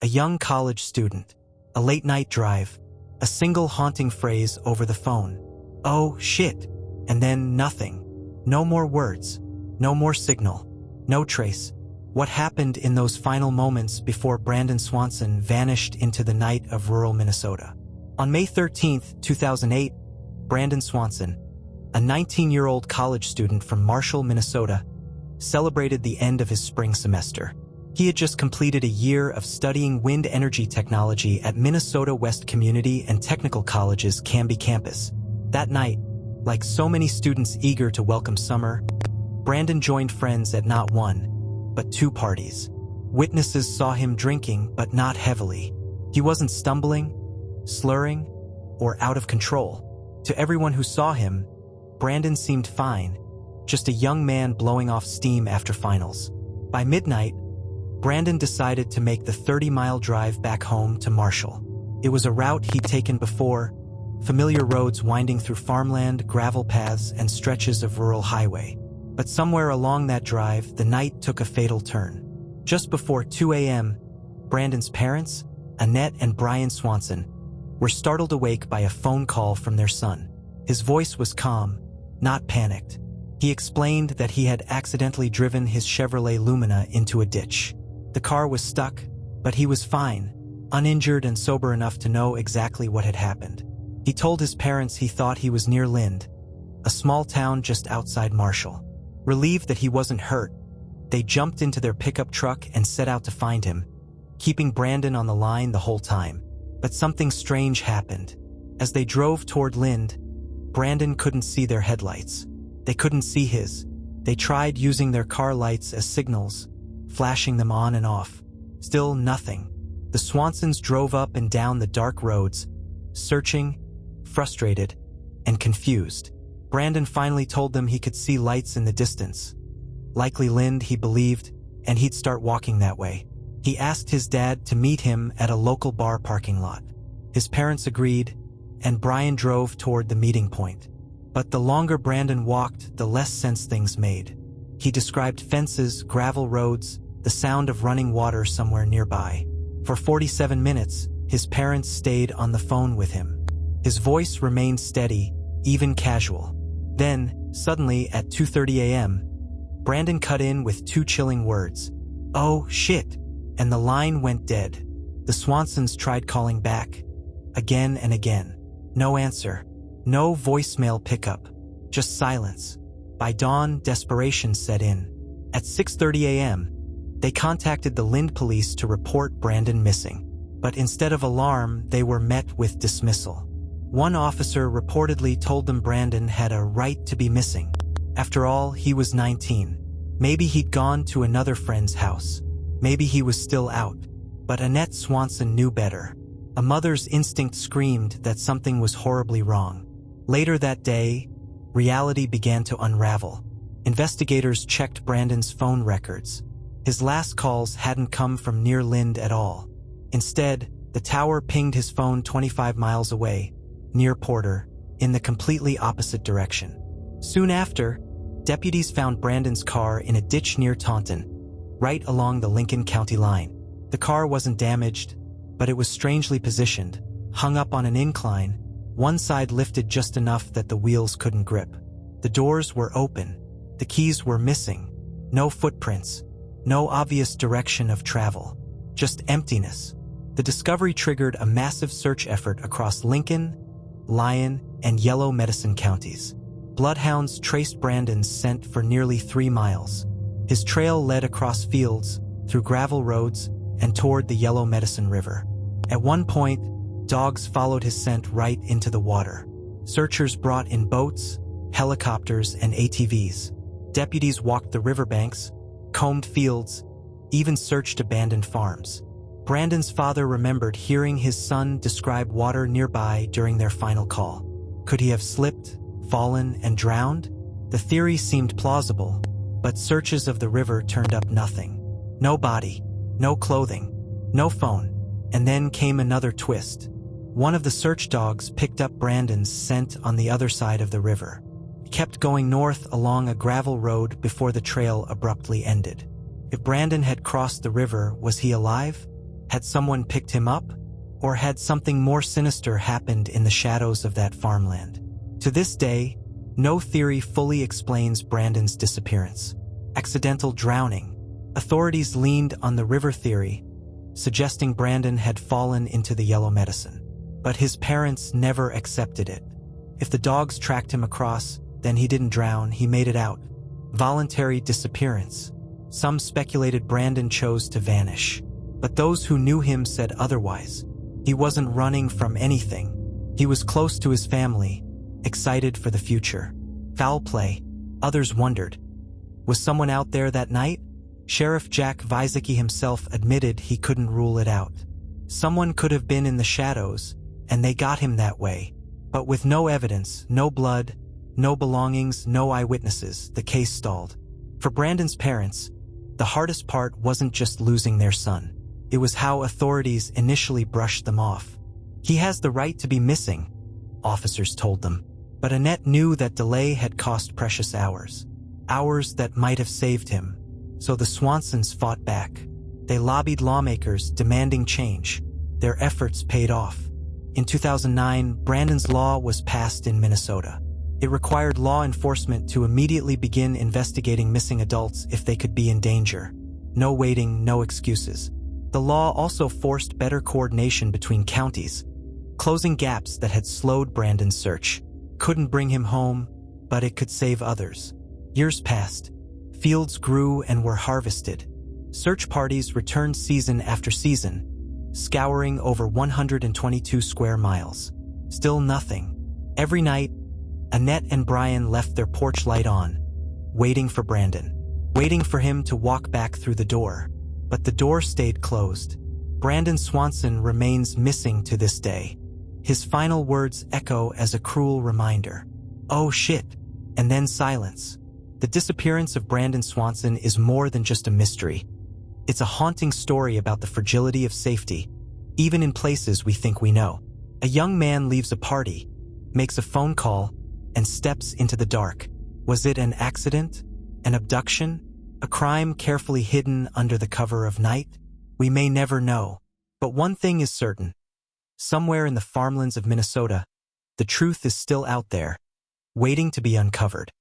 A young college student. A late-night drive. A single haunting phrase over the phone. "Oh, shit." And then nothing. No more words. No more signal. No trace. What happened in those final moments before Brandon Swanson vanished into the night of rural Minnesota? On May 13, 2008, Brandon Swanson, a 19-year-old college student from Marshall, Minnesota, celebrated the end of his spring semester. He had just completed a year of studying wind energy technology at Minnesota West Community and Technical College's Canby campus. That night, like so many students eager to welcome summer, Brandon joined friends at not one, but two parties. Witnesses saw him drinking, but not heavily. He wasn't stumbling, slurring, or out of control. To everyone who saw him, Brandon seemed fine, just a young man blowing off steam after finals. By midnight, Brandon decided to make the 30-mile drive back home to Marshall. It was a route he'd taken before, familiar roads winding through farmland, gravel paths, and stretches of rural highway. But somewhere along that drive, the night took a fatal turn. Just before 2 a.m., Brandon's parents, Annette and Brian Swanson, were startled awake by a phone call from their son. His voice was calm, not panicked. He explained that he had accidentally driven his Chevrolet Lumina into a ditch. The car was stuck, but he was fine, uninjured and sober enough to know exactly what had happened. He told his parents he thought he was near Lind, a small town just outside Marshall. Relieved that he wasn't hurt, they jumped into their pickup truck and set out to find him, keeping Brandon on the line the whole time. But something strange happened. As they drove toward Lind, Brandon couldn't see their headlights. They couldn't see his. They tried using their car lights as signals, flashing them on and off. Still nothing. The Swansons drove up and down the dark roads, searching, frustrated, and confused. Brandon finally told them he could see lights in the distance. Likely Lind, he believed, and he'd start walking that way. He asked his dad to meet him at a local bar parking lot. His parents agreed, and Brian drove toward the meeting point. But the longer Brandon walked, the less sense things made. He described fences, gravel roads, the sound of running water somewhere nearby. For 47 minutes, his parents stayed on the phone with him. His voice remained steady, even casual. Then, suddenly at 2:30 a.m., Brandon cut in with two chilling words. "Oh, shit," and the line went dead. The Swansons tried calling back, again and again. No answer. No voicemail pickup. Just silence. By dawn, desperation set in. At 6:30 a.m., they contacted the Lind police to report Brandon missing. But instead of alarm, they were met with dismissal. One officer reportedly told them Brandon had a right to be missing. After all, he was 19. Maybe he'd gone to another friend's house. Maybe he was still out. But Annette Swanson knew better. A mother's instinct screamed that something was horribly wrong. Later that day, reality began to unravel. Investigators checked Brandon's phone records. His last calls hadn't come from near Lind at all. Instead, the tower pinged his phone 25 miles away, near Porter, in the completely opposite direction. Soon after, deputies found Brandon's car in a ditch near Taunton, right along the Lincoln County line. The car wasn't damaged, but it was strangely positioned, hung up on an incline, one side lifted just enough that the wheels couldn't grip. The doors were open. The keys were missing. No footprints. No obvious direction of travel. Just emptiness. The discovery triggered a massive search effort across Lincoln, Lyon, and Yellow Medicine counties. Bloodhounds traced Brandon's scent for nearly 3 miles. His trail led across fields, through gravel roads, and toward the Yellow Medicine River. At one point, dogs followed his scent right into the water. Searchers brought in boats, helicopters, and ATVs. Deputies walked the riverbanks, combed fields, even searched abandoned farms. Brandon's father remembered hearing his son describe water nearby during their final call. Could he have slipped, fallen, and drowned? The theory seemed plausible, but searches of the river turned up nothing. No body, no clothing, no phone. And then came another twist. One of the search dogs picked up Brandon's scent on the other side of the river. He kept going north along a gravel road before the trail abruptly ended. If Brandon had crossed the river, was he alive? Had someone picked him up? Or had something more sinister happened in the shadows of that farmland? To this day, no theory fully explains Brandon's disappearance. Accidental drowning. Authorities leaned on the river theory, suggesting Brandon had fallen into the yellow medicine. But his parents never accepted it. If the dogs tracked him across, then he didn't drown, he made it out. Voluntary disappearance. Some speculated Brandon chose to vanish. But those who knew him said otherwise. He wasn't running from anything. He was close to his family, excited for the future. Foul play. Others wondered. Was someone out there that night? Sheriff Jack Vizicki himself admitted he couldn't rule it out. Someone could have been in the shadows, and they got him that way. But with no evidence, no blood, no belongings, no eyewitnesses, the case stalled. For Brandon's parents, the hardest part wasn't just losing their son. It was how authorities initially brushed them off. He has the right to be missing, officers told them. But Annette knew that delay had cost precious hours. Hours that might have saved him. So the Swansons fought back. They lobbied lawmakers, demanding change. Their efforts paid off. In 2009, Brandon's Law was passed in Minnesota. It required law enforcement to immediately begin investigating missing adults if they could be in danger. No waiting, no excuses. The law also forced better coordination between counties, closing gaps that had slowed Brandon's search. Couldn't bring him home, but it could save others. Years passed. Fields grew and were harvested. Search parties returned season after season, scouring over 122 square miles. Still nothing. Every night, Annette and Brian left their porch light on, waiting for Brandon, waiting for him to walk back through the door. But the door stayed closed. Brandon Swanson remains missing to this day. His final words echo as a cruel reminder. Oh shit, and then silence. The disappearance of Brandon Swanson is more than just a mystery. It's a haunting story about the fragility of safety, even in places we think we know. A young man leaves a party, makes a phone call, and steps into the dark. Was it an accident? An abduction? A crime carefully hidden under the cover of night? We may never know. But one thing is certain. Somewhere in the farmlands of Minnesota, the truth is still out there, waiting to be uncovered.